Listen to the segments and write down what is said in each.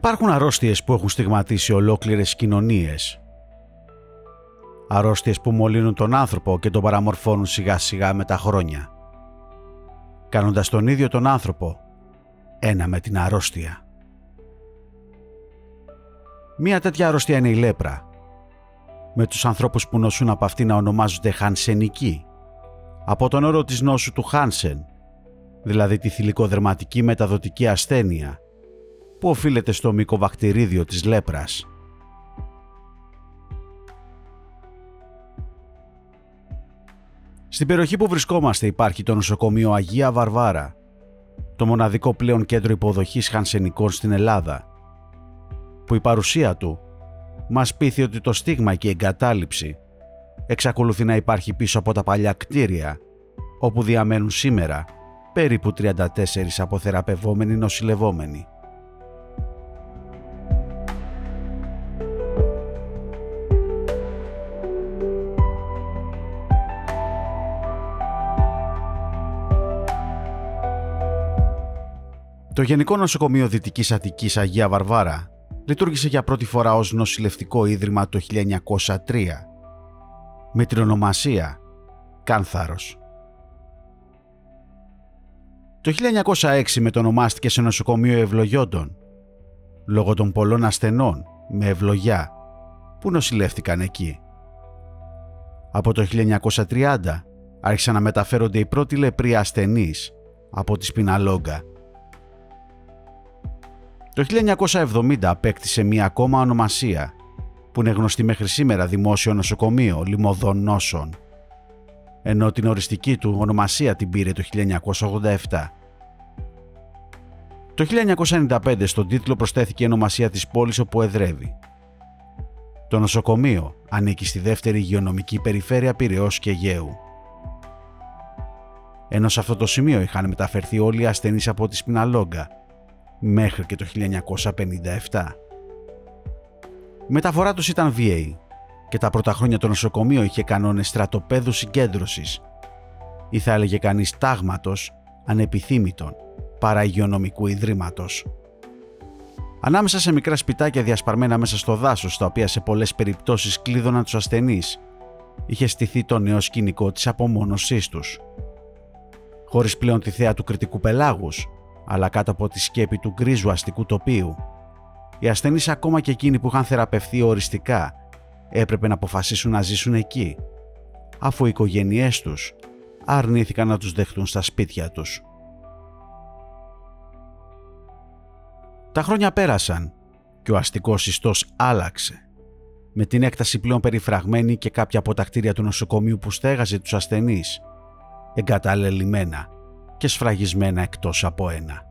Υπάρχουν αρρώστιες που έχουν στιγματίσει ολόκληρες κοινωνίες. Αρρώστιες που μολύνουν τον άνθρωπο και τον παραμορφώνουν σιγά σιγά με τα χρόνια, κάνοντας τον ίδιο τον άνθρωπο ένα με την αρρώστια. Μία τέτοια αρρώστια είναι η λέπρα, με τους ανθρώπους που νοσούν από αυτή να ονομάζονται χανσενικοί, από τον όρο της νόσου του Χάνσεν, δηλαδή τη θηλυκοδερματική μεταδοτική ασθένεια, που οφείλεται στο μυκοβακτηρίδιο της λέπρας. Στην περιοχή που βρισκόμαστε υπάρχει το νοσοκομείο Αγία Βαρβάρα, το μοναδικό πλέον κέντρο υποδοχής χανσενικών στην Ελλάδα, που η παρουσία του μας πείθει ότι το στίγμα και η εγκατάλειψη εξακολουθεί να υπάρχει πίσω από τα παλιά κτίρια, όπου διαμένουν σήμερα περίπου 34 αποθεραπευόμενοι νοσηλευόμενοι. Το Γενικό Νοσοκομείο Δυτικής Αττικής Αγία Βαρβάρα λειτουργήσε για πρώτη φορά ως νοσηλευτικό ίδρυμα το 1903, με την ονομασία Κάνθαρος. Το 1906 μετονομάστηκε σε νοσοκομείο ευλογιόντων, λόγω των πολλών ασθενών με ευλογιά που νοσηλεύτηκαν εκεί. Από το 1930 άρχισαν να μεταφέρονται οι πρώτοι λεπροί ασθενείς από τη Σπιναλόγκα. Το 1970 απέκτησε μία ακόμα ονομασία, που είναι γνωστή μέχρι σήμερα δημόσιο νοσοκομείο Λιμωδών Νόσων, ενώ την οριστική του ονομασία την πήρε το 1987. Το 1995 στον τίτλο προσθέθηκε η ονομασία της πόλης όπου εδρεύει. Το νοσοκομείο ανήκει στη δεύτερη υγειονομική περιφέρεια Πειραιώς και Αιγαίου. Ενώ σε αυτό το σημείο είχαν μεταφερθεί όλοι οι ασθενείς από τη Σπιναλόγκα μέχρι και το 1957. Η μεταφορά τους ήταν βίαιη και τα πρώτα χρόνια το νοσοκομείο είχε κανόνες στρατοπέδου συγκέντρωσης ή θα έλεγε κανείς τάγματος ανεπιθύμητων παραϊγειονομικού ιδρύματος. Ανάμεσα σε μικρά σπιτάκια διασπαρμένα μέσα στο δάσος, τα οποία σε πολλές περιπτώσεις κλείδωναν τους ασθενείς, είχε στηθεί το νέο σκηνικό της απομόνωσής τους. Χωρίς πλέον τη θέα του κριτικού πελάγους, αλλά κάτω από τη σκέπη του γκρίζου αστικού τοπίου, οι ασθενείς, ακόμα και εκείνοι που είχαν θεραπευθεί οριστικά, έπρεπε να αποφασίσουν να ζήσουν εκεί, αφού οι οικογένειές τους αρνήθηκαν να τους δεχτούν στα σπίτια τους. Τα χρόνια πέρασαν και ο αστικός ιστός άλλαξε, με την έκταση πλέον περιφραγμένη και κάποια από τα κτίρια του νοσοκομείου που στέγαζε τους ασθενείς εγκαταλελειμμένα και σφραγισμένα εκτός από ένα.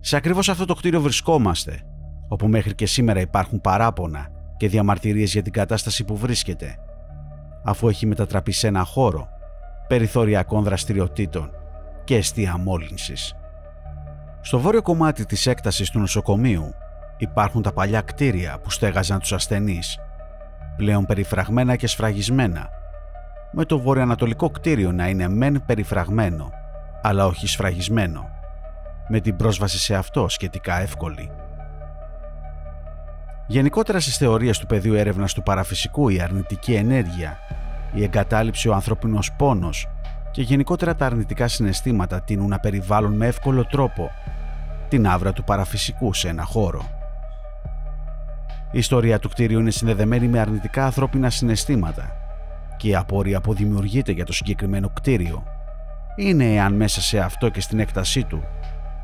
Σε ακριβώς αυτό το κτίριο βρισκόμαστε, όπου μέχρι και σήμερα υπάρχουν παράπονα και διαμαρτυρίες για την κατάσταση που βρίσκεται, αφού έχει μετατραπεί σε ένα χώρο περιθωριακών δραστηριοτήτων και εστία μόλυνσης. Στο βόρειο κομμάτι της έκτασης του νοσοκομείου υπάρχουν τα παλιά κτίρια που στέγαζαν τους ασθενείς, πλέον περιφραγμένα και σφραγισμένα, με το βορειοανατολικό κτίριο να είναι μεν περιφραγμένο, αλλά όχι σφραγισμένο, με την πρόσβαση σε αυτό σχετικά εύκολη. Γενικότερα στις θεωρίες του πεδίου έρευνας του παραφυσικού, η αρνητική ενέργεια, η εγκατάλειψη, ο ανθρώπινος πόνος και γενικότερα τα αρνητικά συναισθήματα τείνουν να περιβάλλουν με εύκολο τρόπο την άβρα του παραφυσικού σε ένα χώρο. Η ιστορία του κτίριου είναι συνδεδεμένη με αρνητικά ανθρώπινα συναισθήματα και η απορία που δημιουργείται για το συγκεκριμένο κτίριο είναι εάν μέσα σε αυτό και στην έκτασή του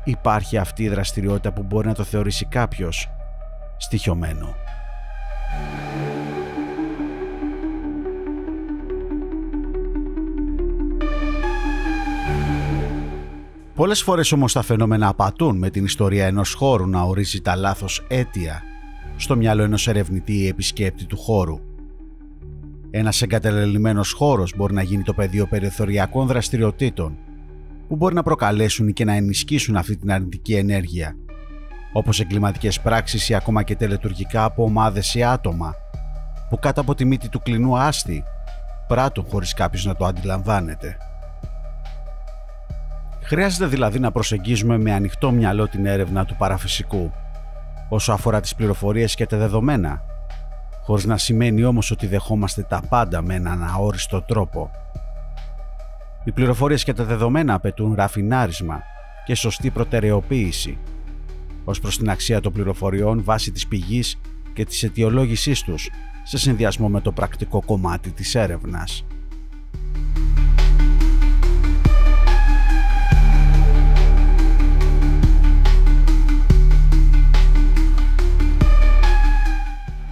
υπάρχει αυτή η δραστηριότητα που μπορεί να το θεωρήσει κάποιος στοιχειωμένο. Πολλές φορές όμως τα φαινόμενα απατούν με την ιστορία ενός χώρου να ορίζει τα λάθος αίτια στο μυαλό ενός ερευνητή ή επισκέπτη του χώρου. Ένας εγκαταλελειμμένος χώρος μπορεί να γίνει το πεδίο περιθωριακών δραστηριοτήτων που μπορεί να προκαλέσουν και να ενισχύσουν αυτή την αρνητική ενέργεια, όπως εγκληματικές πράξεις ή ακόμα και τελετουργικά από ομάδες ή άτομα που κάτω από τη μύτη του κλινού άστη πράττουν χωρίς κάποιος να το αντιλαμβάνεται. Χρειάζεται δηλαδή να προσεγγίζουμε με ανοιχτό μυαλό την έρευνα του παραφυσικού, όσο αφορά τις πληροφορίες και τα δεδομένα, χωρίς να σημαίνει όμως ότι δεχόμαστε τα πάντα με έναν αόριστο τρόπο. Οι πληροφορίες και τα δεδομένα απαιτούν ραφινάρισμα και σωστή προτεραιοποίηση ως προς την αξία των πληροφοριών βάσει της πηγής και της αιτιολόγησής τους, σε συνδυασμό με το πρακτικό κομμάτι της έρευνας.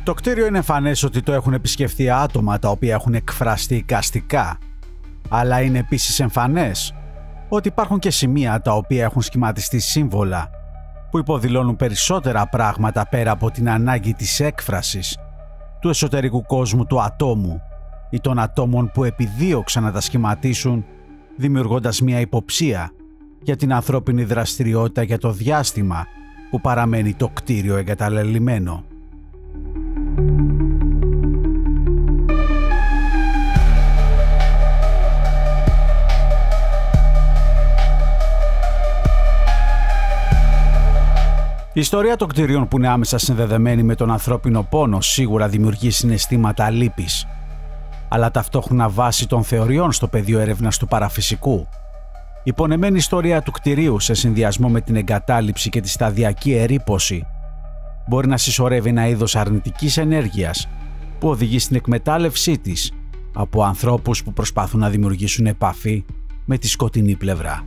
Το κτίριο είναι εμφανές ότι το έχουν επισκεφθεί άτομα τα οποία έχουν εκφραστεί εικαστικά, αλλά είναι επίσης εμφανές ότι υπάρχουν και σημεία τα οποία έχουν σχηματιστεί σύμβολα που υποδηλώνουν περισσότερα πράγματα πέρα από την ανάγκη της έκφρασης του εσωτερικού κόσμου του ατόμου ή των ατόμων που επιδίωξαν να τα σχηματίσουν, δημιουργώντας μια υποψία για την ανθρώπινη δραστηριότητα για το διάστημα που παραμένει το κτίριο εγκαταλελειμμένο. Η ιστορία των κτηρίων που είναι άμεσα συνδεδεμένη με τον ανθρώπινο πόνο σίγουρα δημιουργεί συναισθήματα λύπης, αλλά ταυτόχρονα βάσει των θεωριών στο πεδίο έρευνας του παραφυσικού, η πονεμένη ιστορία του κτηρίου σε συνδυασμό με την εγκατάλειψη και τη σταδιακή ερίπωση μπορεί να συσσωρεύει ένα είδος αρνητικής ενέργειας που οδηγεί στην εκμετάλλευσή της από ανθρώπους που προσπαθούν να δημιουργήσουν επαφή με τη σκοτεινή πλευρά.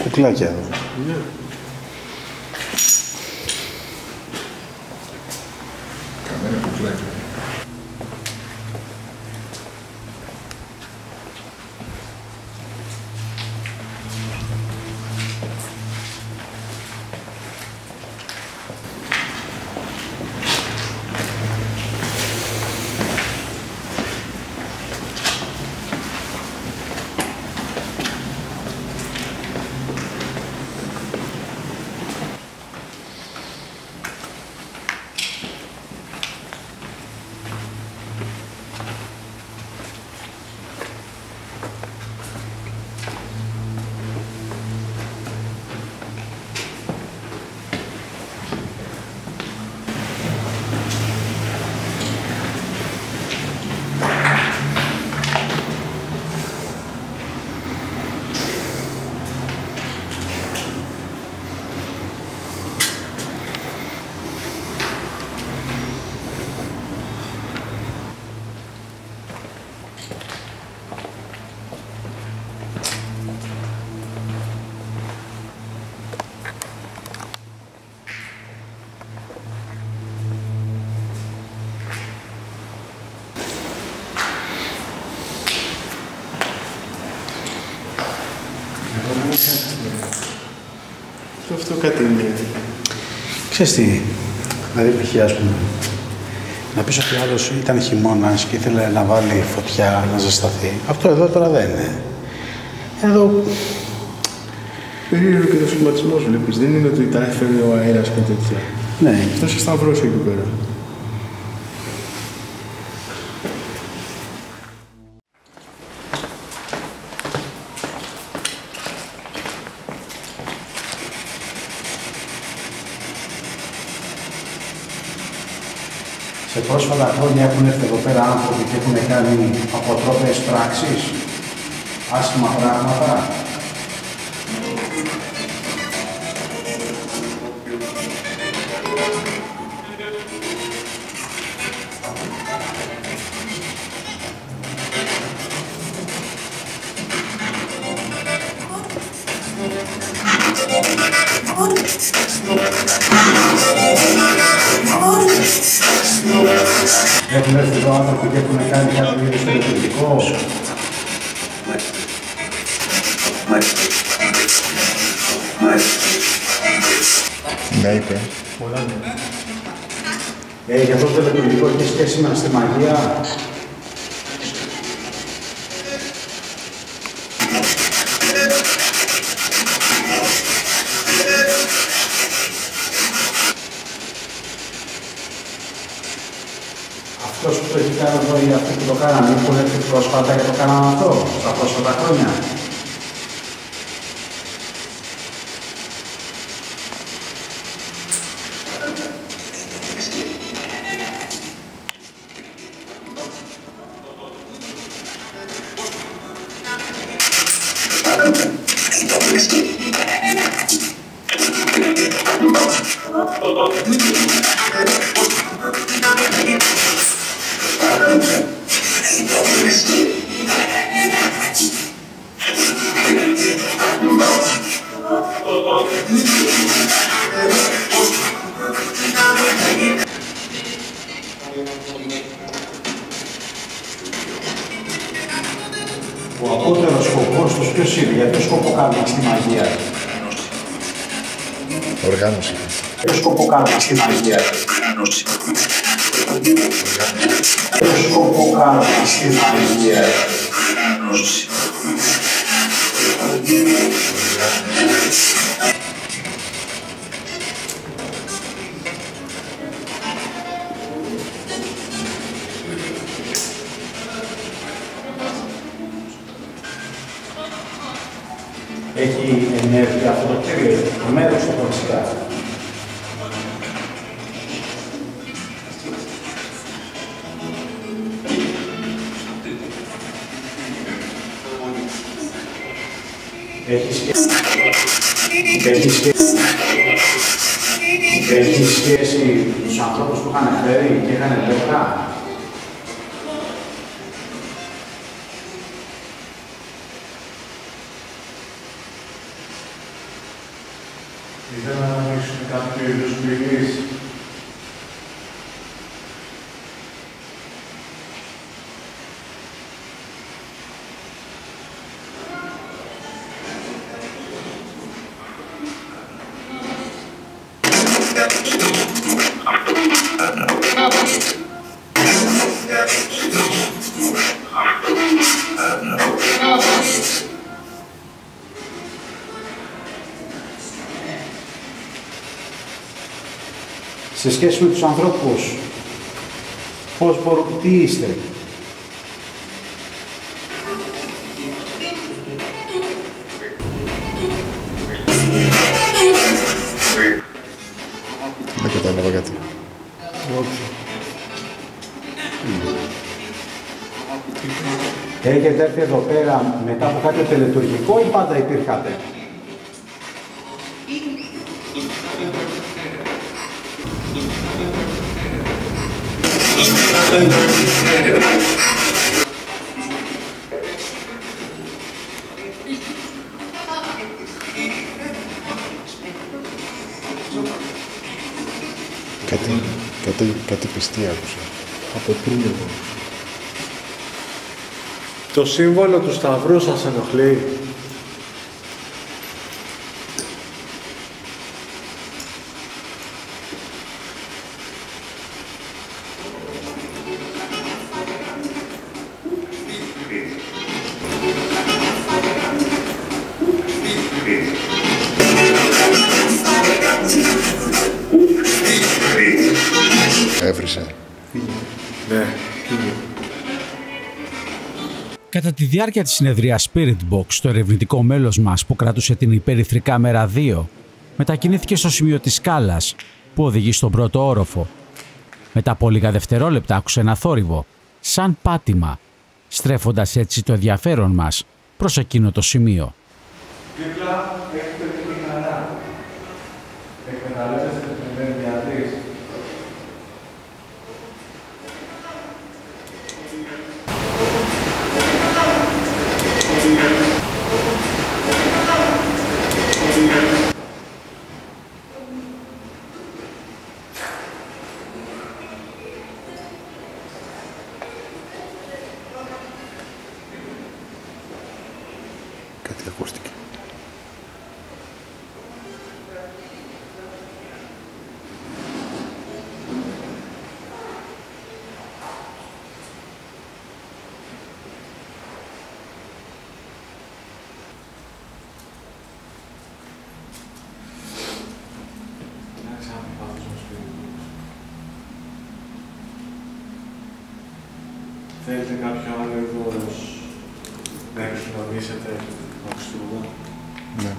Κουκλάκια εδώ. Ναι. Καμένα κουκλάκια. κάτι είναι. Ξέρεις τι, δηλαδή π.χ. ας πούμε, να πεις ότι ο άλλος ήταν χειμώνας και ήθελε να βάλει φωτιά, να ζεσταθεί. Αυτό εδώ τώρα δεν είναι. Εδώ... Περίεργο και το σχηματισμό σου, βλέπεις. Δεν είναι ότι τα έφερε ο αέρας και τέτοια. Ναι. Αυτός και σταυρός εκεί πέρα. Σε πρόσφατα χρόνια έχουν έρθει εδώ πέρα άνθρωποι και έχουν κάνει αποτρόπαιες πράξεις, άσχημα πράγματα. Έχουν έρθει εδώ άνθρωποι και έχουν κάνει κάποιο είδους τελετουργικό. Ναι, είπε. Πολλά ναι. Για αυτό το τελετουργικό έχει σχέση με στη μαγεία. Αυτός που το έχει κάνει εδώ ή αυτοί που το κάνανε, έχουν έρθει πρόσφατα και το κάνανε αυτό, στα πρόσφατα χρόνια. Ο απότερος σκοπός τους ποιος είναι, για ποιο σκοπό κάνουμε στη μαγεία. Οργάνωση. Ποιο σκοπό κάνουμε στη μαγεία. Ποιο σκοπό κάνουμε στη μαγεία. Έχει ενέργεια αυτό το κτίριο, το μέρος του φυσικά. Έχει σχέση με τους ανθρώπους που είχαν φέρει και είχαν λεπτά. Ήθελα να ανοίξουν κάποιο είδους πληγής. Σε σχέση με τους ανθρώπους, πώς μπορούν, τι είστε. Δεν κατάλαβα κάτι. Έχετε έρθει εδώ πέρα μετά από κάποιο τελετουργικό ή πάντα υπήρχατε. Κάτι πιστή άκουσα. Από πριν εγώ. Το σύμβολο του Σταυρού σας ενοχλεί. Έφρυσε. Ναι, πήγε. Κατά τη διάρκεια της συνεδρίας Spirit Box, το ερευνητικό μέλος μας που κρατούσε την υπέρυθρη κάμερα 2 μετακινήθηκε στο σημείο της σκάλας που οδηγεί στον πρώτο όροφο. Μετά από λίγα δευτερόλεπτα άκουσε ένα θόρυβο, σαν πάτημα, στρέφοντας έτσι το ενδιαφέρον μας προς εκείνο το σημείο. Δίπλα έχετε την χαρά. Εκμεταλλεύεστε την ενέργεια της. Κάτι ακούστηκε. Θέλετε κάποιο άλλο είδος να επικοινωνήσετε με τους Χριστούγεννα? Ναι.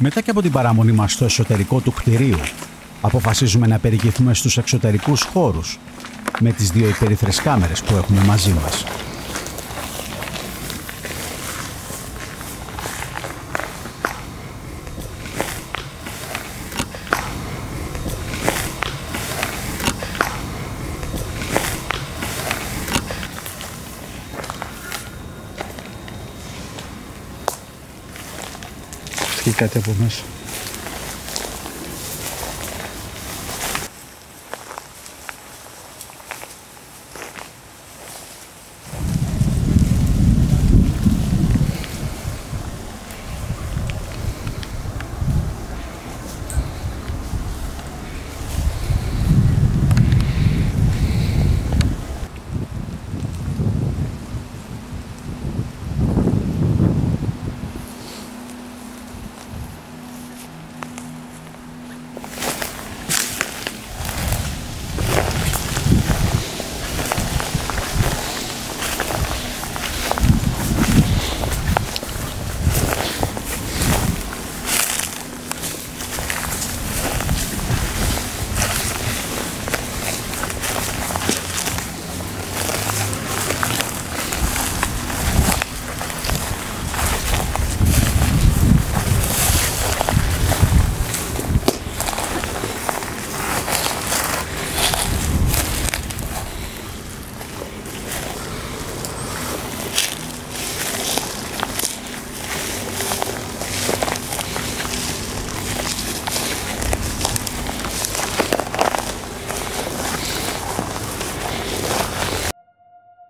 Μετά και από την παραμονή μας στο εσωτερικό του κτηρίου, αποφασίζουμε να περιηγηθούμε στους εξωτερικούς χώρους με τις δύο υπέρυθρες κάμερες που έχουμε μαζί μας. Και κάτι από μέσα.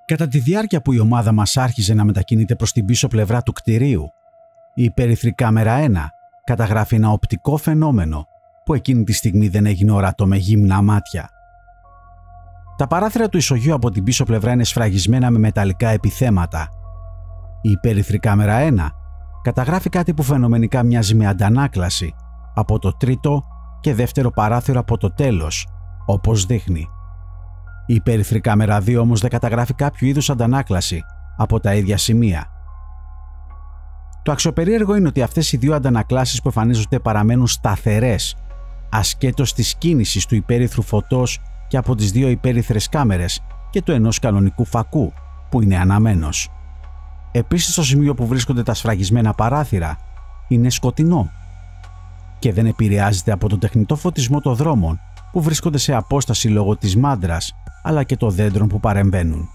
Κατά τη διάρκεια που η ομάδα μας άρχιζε να μετακινείται προς την πίσω πλευρά του κτηρίου, η υπέρυθρη κάμερα 1 καταγράφει ένα οπτικό φαινόμενο που εκείνη τη στιγμή δεν έγινε ορατό με γύμνα μάτια. Τα παράθυρα του ισογείου από την πίσω πλευρά είναι σφραγισμένα με μεταλλικά επιθέματα. Η υπέρυθρη κάμερα 1 καταγράφει κάτι που φαινομενικά μοιάζει με αντανάκλαση από το τρίτο και δεύτερο παράθυρο από το τέλος, όπως δείχνει. Η υπέρυθρη κάμερα 2 όμως δεν καταγράφει κάποιο είδους αντανάκλαση από τα ίδια σημεία. Το αξιοπερίεργο είναι ότι αυτές οι δύο αντανακλάσεις που εμφανίζονται παραμένουν σταθερές, ασχέτως της κίνησης του υπέρυθρου φωτός και από τις δύο υπέρυθρες κάμερες και του ενός κανονικού φακού, που είναι αναμένος. Επίσης, στο σημείο που βρίσκονται τα σφραγισμένα παράθυρα, είναι σκοτεινό και δεν επηρεάζεται από τον τεχνητό φωτισμό των δρόμων που βρίσκονται σε απόσταση λόγω της μάντρας, αλλά και των δέντρων που παρεμβαίνουν.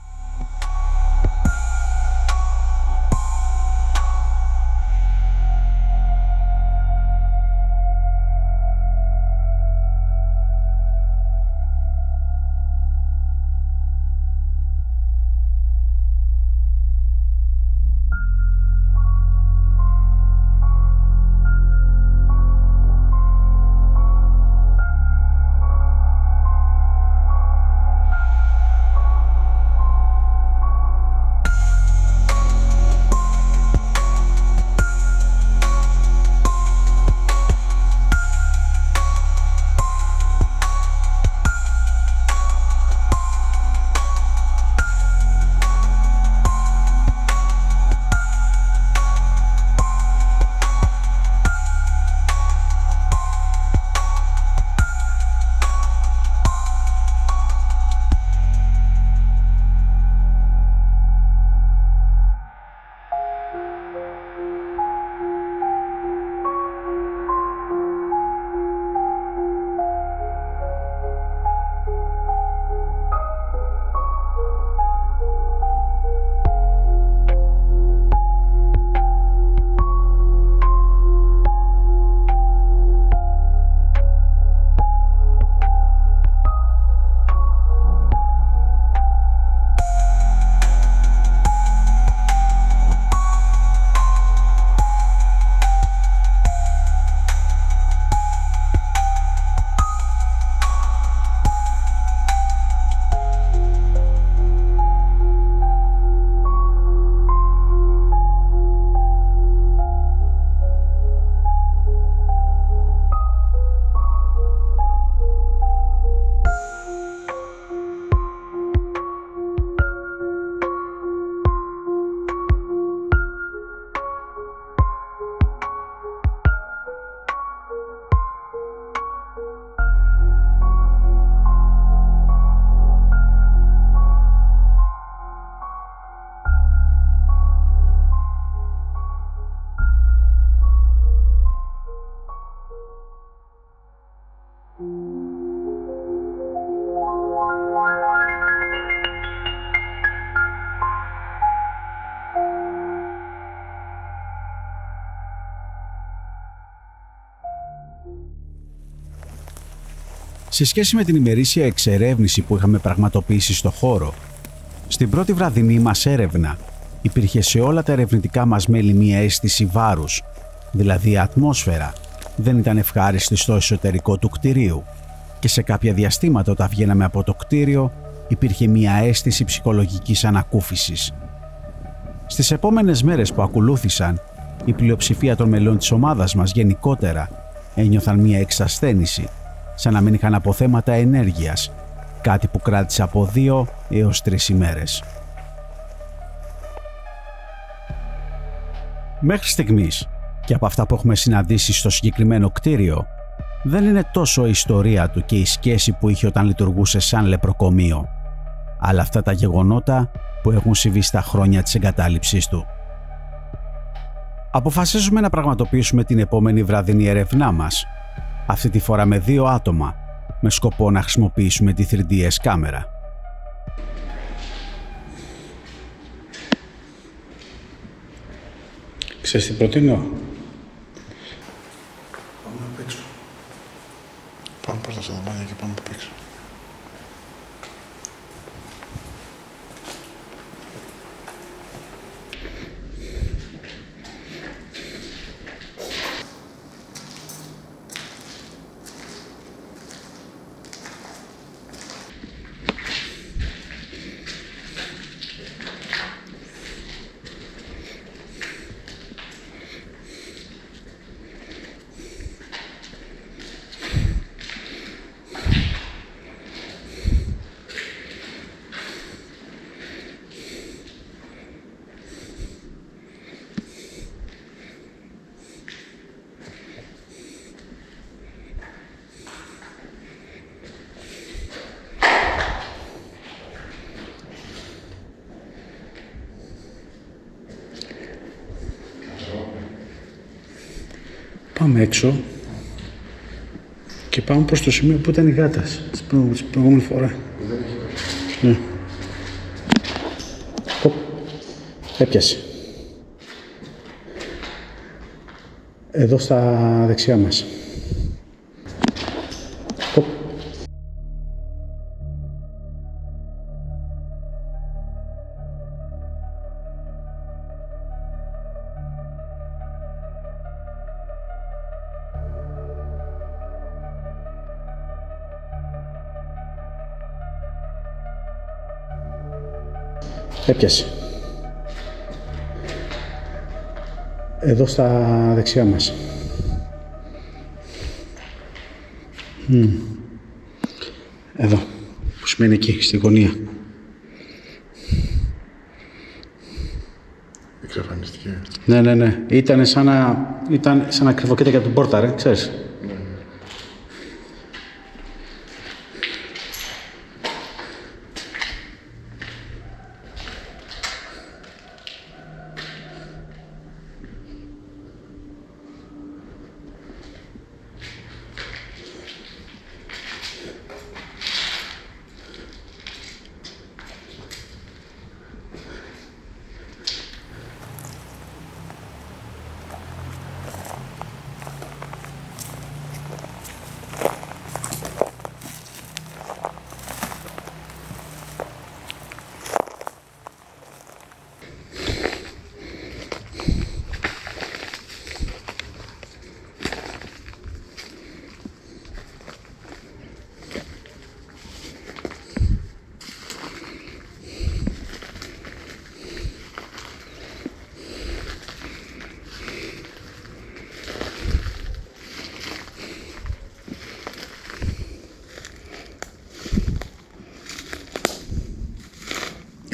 Σε σχέση με την ημερήσια εξερεύνηση που είχαμε πραγματοποιήσει στο χώρο, στην πρώτη βραδινή μας έρευνα υπήρχε σε όλα τα ερευνητικά μας μέλη μία αίσθηση βάρους, δηλαδή η ατμόσφαιρα δεν ήταν ευχάριστη στο εσωτερικό του κτηρίου και σε κάποια διαστήματα όταν βγαίναμε από το κτίριο υπήρχε μία αίσθηση ψυχολογικής ανακούφισης. Στις επόμενες μέρες που ακολούθησαν, η πλειοψηφία των μελών της ομάδας μας γενικότερα ένιωθαν μία εξασθένηση, σαν να μην είχαν αποθέματα ενέργειας, κάτι που κράτησε από 2 έως 3 ημέρες. Μέχρι στιγμής, και από αυτά που έχουμε συναντήσει στο συγκεκριμένο κτίριο, δεν είναι τόσο η ιστορία του και η σχέση που είχε όταν λειτουργούσε σαν λεπροκομείο, αλλά αυτά τα γεγονότα που έχουν συμβεί στα χρόνια της εγκατάλειψής του. Αποφασίζουμε να πραγματοποιήσουμε την επόμενη βραδινή ερευνά μας, αυτή τη φορά με 2 άτομα, με σκοπό να χρησιμοποιήσουμε τη 3DS κάμερα. Ξέρεις τι προτείνω? Πάμε απ' έξω. Πάμε πρώτα στα δωμάτια και πάμε απ' έξω. Πάμε έξω και πάμε προς το σημείο που ήταν η γάτα την προηγούμενη φορά. Ναι. Έπιασε. Εδώ στα δεξιά μας. Έπιασε. Εδώ στα δεξιά μας. Εδώ, που σημαίνει εκεί, στη γωνία. Εξαφανίστηκε. Ναι. Ήταν σαν να κρυβοκοίταγε από την πόρτα, ρε, ξέρεις. Ναι.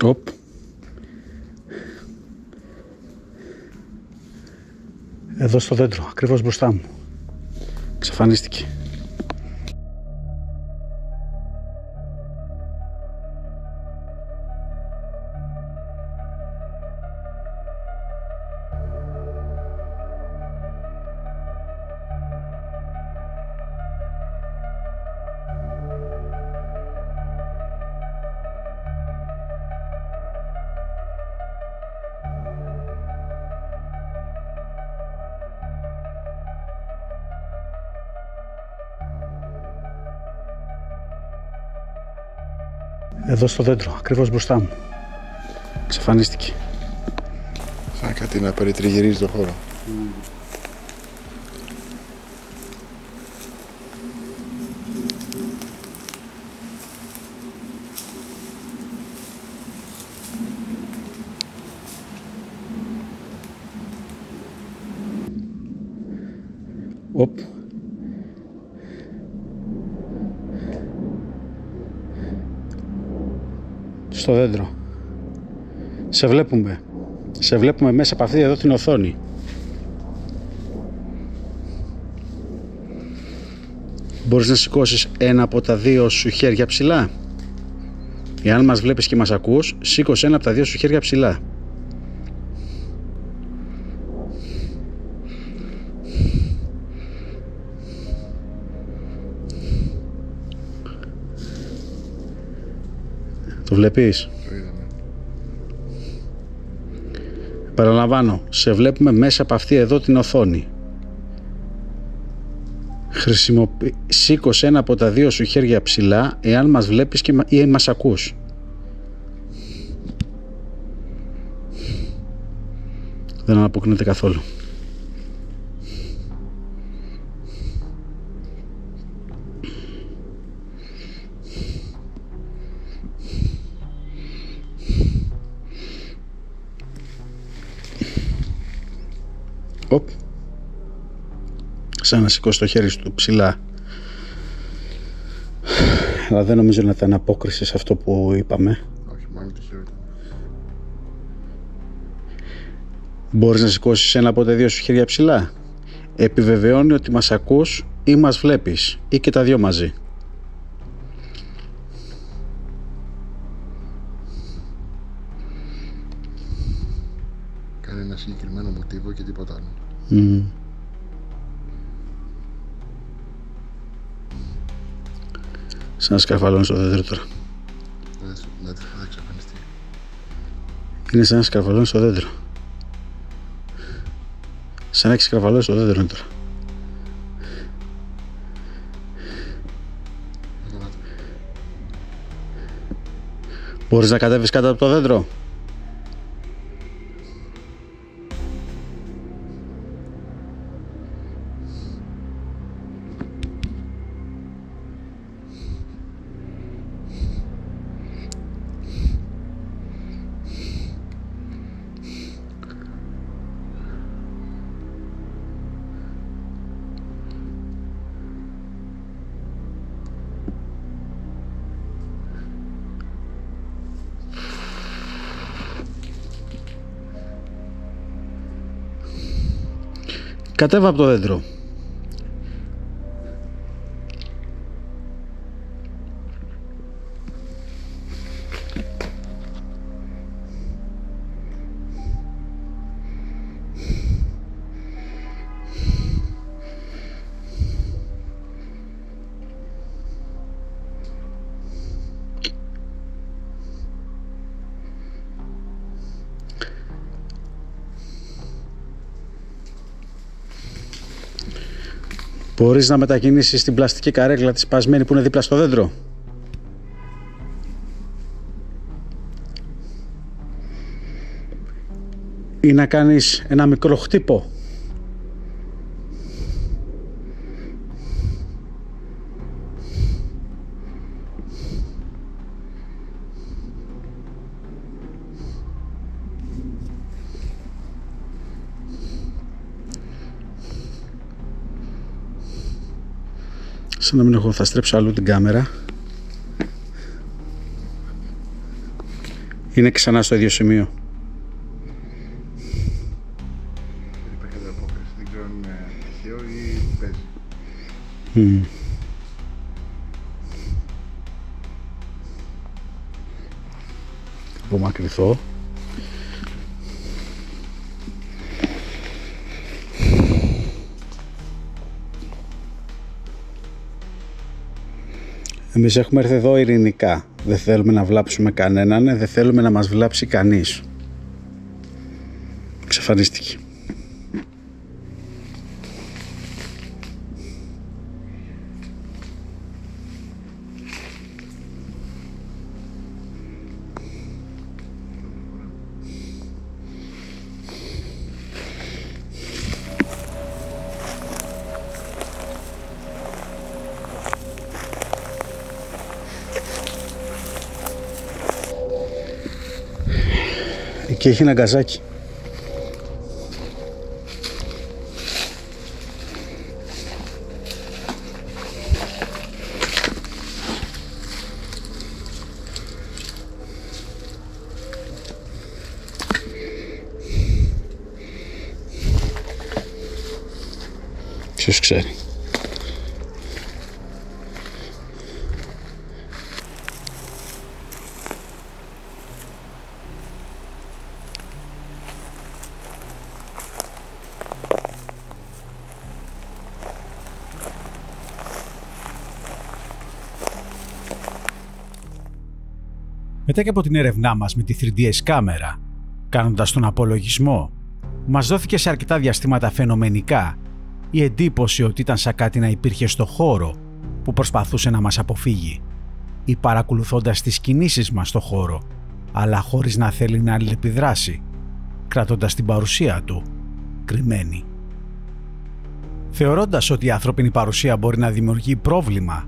Οπ. Εδώ στο δέντρο, ακριβώς μπροστά μου. Εξαφανίστηκε. Εδώ στο δέντρο, ακριβώς μπροστά μου. Εξαφανίστηκε. Σαν κάτι να περιτριγυρίζει το χώρο. Οπ. Στο δέντρο. Σε βλέπουμε. Σε βλέπουμε μέσα από αυτή εδώ την οθόνη. Μπορείς να σηκώσεις ένα από τα δύο σου χέρια ψηλά. Εάν μας βλέπεις και μας ακούς, σήκωσε ένα από τα δύο σου χέρια ψηλά. Το βλέπεις? Το είδαμε. Παραλαμβάνω, σε βλέπουμε μέσα από αυτή εδώ την οθόνη. Σήκωσε ένα από τα δύο σου χέρια ψηλά εάν μας βλέπεις ή μας ακούς. Δεν αναποκρίνεται καθόλου. Οπ. Σαν να σηκώσει το χέρι του ψηλά. Αλλά δεν νομίζω να ήταν απόκριση σε αυτό που είπαμε. Όχι, μάλλον τυχαίο ήταν. Μπορείς να σηκώσεις ένα από τα δύο σου χέρια ψηλά. Επιβεβαιώνει ότι μας ακούς ή μας βλέπεις ή και τα δύο μαζί. Κάνει ένα συγκεκριμένο μοτίβο και τίποτα άλλο. Σαν να σκαρφαλώνει στο δέντρο τώρα. Δεν θα εξαφανιστεί. Είναι σαν να σκαρφαλώνει στο δέντρο. Σαν να έχει σκαρφαλώσει στο δέντρο τώρα. Μπορείς να κατέβεις κάτω από το δέντρο? Κατέβα από το δέντρο. Μπορείς να μετακινήσεις την πλαστική καρέκλα τη σπασμένη που είναι δίπλα στο δέντρο? Ή να κάνεις ένα μικρό χτύπο? Σαν να μην έχω, θα στρέψω αλλού την κάμερα. Είναι ξανά στο ίδιο σημείο. Υπάρχει ανταπόκριση. Δεν ξέρω αν είναι τυχαίο ή παίζει. Θα απομακρυνθώ. Εμείς έχουμε έρθει εδώ ειρηνικά. Δεν θέλουμε να βλάψουμε κανέναν, δεν θέλουμε να μας βλάψει κανείς. Εξαφανίστηκε. Εκεί έχει ένα γκαζάκι. Ποιος ξέρει. Μετά και από την έρευνά μας με τη 3DS κάμερα, κάνοντας τον απολογισμό, μας δόθηκε σε αρκετά διαστήματα φαινομενικά η εντύπωση ότι ήταν σαν κάτι να υπήρχε στο χώρο που προσπαθούσε να μας αποφύγει ή παρακολουθώντας τις κινήσεις μας στο χώρο, αλλά χωρίς να θέλει να αλληλεπιδράσει, κρατώντας την παρουσία του κρυμμένη. Θεωρώντας ότι η ανθρώπινη παρουσία μπορεί να δημιουργεί πρόβλημα,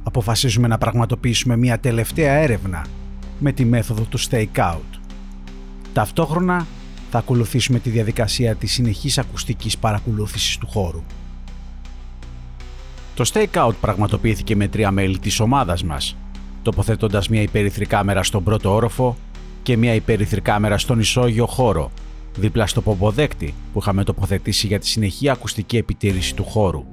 αποφασίζουμε να πραγματοποιήσουμε μια τελευταία έρευνα με τη μέθοδο του Stakeout. Ταυτόχρονα θα ακολουθήσουμε τη διαδικασία της συνεχής ακουστικής παρακολούθησης του χώρου. Το Stakeout πραγματοποιήθηκε με 3 μέλη της ομάδας μας, τοποθετώντας μια υπέρυθρη κάμερα στον πρώτο όροφο και μια υπέρυθρη κάμερα στον ισόγειο χώρο, δίπλα στο πομποδέκτη που είχαμε τοποθετήσει για τη συνεχή ακουστική επιτήρηση του χώρου.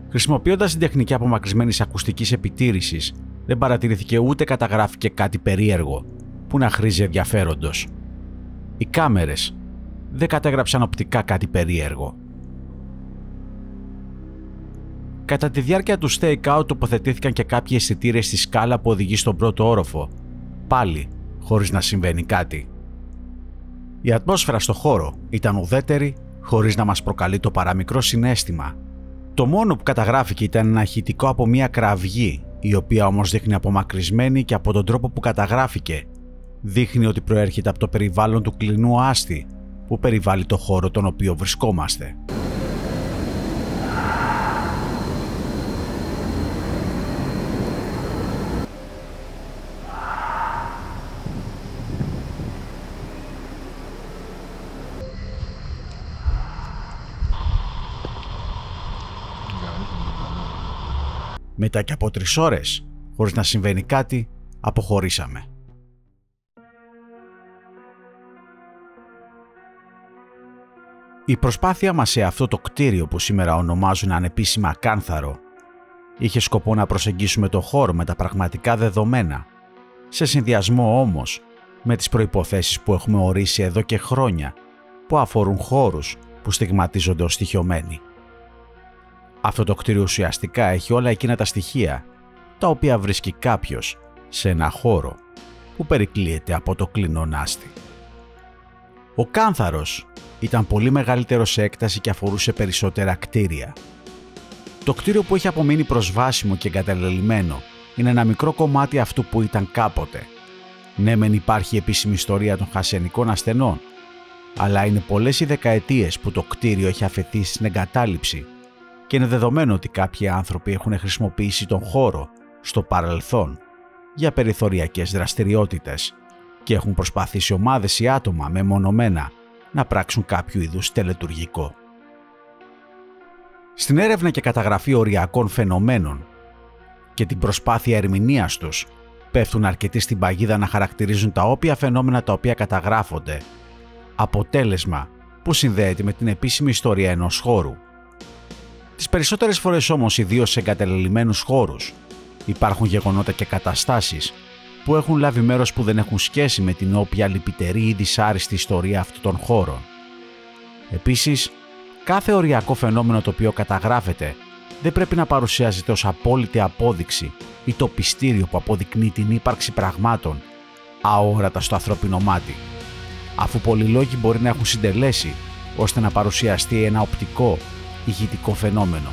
Χρησιμοποιώντας την τεχνική απομακρυσμένης ακουστικής επιτήρησης, δεν παρατηρήθηκε ούτε καταγράφηκε κάτι περίεργο που να χρήζει ενδιαφέροντος. Οι κάμερες δεν κατέγραψαν οπτικά κάτι περίεργο. Κατά τη διάρκεια του stake-out τοποθετήθηκαν και κάποιοι αισθητήρες στη σκάλα που οδηγεί στον πρώτο όροφο, πάλι χωρίς να συμβαίνει κάτι. Η ατμόσφαιρα στο χώρο ήταν ουδέτερη, χωρίς να μας προκαλεί το παραμικρό συναίσθημα. Το μόνο που καταγράφηκε ήταν ένα ηχητικό από μια κραυγή, η οποία όμως δείχνει απομακρυσμένη και από τον τρόπο που καταγράφηκε δείχνει ότι προέρχεται από το περιβάλλον του κλεινού άστη που περιβάλλει το χώρο τον οποίο βρισκόμαστε. Μετά και από 3 ώρες, χωρίς να συμβαίνει κάτι, αποχωρήσαμε. Η προσπάθεια μας σε αυτό το κτίριο που σήμερα ονομάζουν ανεπίσημα Κάνθαρο είχε σκοπό να προσεγγίσουμε το χώρο με τα πραγματικά δεδομένα, σε συνδυασμό όμως με τις προϋποθέσεις που έχουμε ορίσει εδώ και χρόνια που αφορούν χώρους που στιγματίζονται ως στοιχειωμένοι. Αυτό το κτίριο ουσιαστικά έχει όλα εκείνα τα στοιχεία τα οποία βρίσκει κάποιος σε ένα χώρο που περικλείεται από το κλεινόν άστη. Ο Κάνθαρος ήταν πολύ μεγαλύτερο σε έκταση και αφορούσε περισσότερα κτίρια. Το κτίριο που έχει απομείνει προσβάσιμο και εγκαταλελειμμένο είναι ένα μικρό κομμάτι αυτού που ήταν κάποτε. Ναι, μεν υπάρχει επίσημη ιστορία των χασιανικών ασθενών, αλλά είναι πολλές οι δεκαετίες που το κτίριο έχει αφαιθεί στην εγκατάλειψη και είναι δεδομένο ότι κάποιοι άνθρωποι έχουν χρησιμοποιήσει τον χώρο στο παρελθόν για περιθωριακές δραστηριότητες και έχουν προσπαθήσει ομάδες ή άτομα μεμονωμένα να πράξουν κάποιο είδους τελετουργικό. Στην έρευνα και καταγραφή οριακών φαινομένων και την προσπάθεια ερμηνείας τους πέφτουν αρκετοί στην παγίδα να χαρακτηρίζουν τα όποια φαινόμενα τα οποία καταγράφονται, αποτέλεσμα που συνδέεται με την επίσημη ιστορία ενός χώρου. Τις περισσότερες φορές όμως, ιδίως σε εγκαταλελειμμένους χώρους, υπάρχουν γεγονότα και καταστάσεις που έχουν λάβει μέρος που δεν έχουν σχέση με την όποια λυπητερή ή δυσάρεστη ιστορία αυτών των χώρων. Επίσης, κάθε οριακό φαινόμενο το οποίο καταγράφεται δεν πρέπει να παρουσιάζεται ως απόλυτη απόδειξη ή το πιστήριο που αποδεικνύει την ύπαρξη πραγμάτων αόρατα στο ανθρώπινο μάτι, αφού πολλοί λόγοι μπορεί να έχουν συντελέσει ώστε να παρουσιαστεί ένα οπτικό ηχητικό φαινόμενο.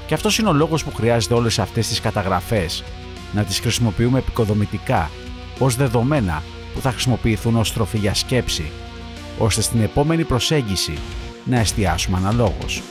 Και αυτός είναι ο λόγος που χρειάζεται όλες αυτές τις καταγραφές να τις χρησιμοποιούμε επικοδομητικά ως δεδομένα που θα χρησιμοποιηθούν ως τροφή για σκέψη, ώστε στην επόμενη προσέγγιση να εστιάσουμε αναλόγως.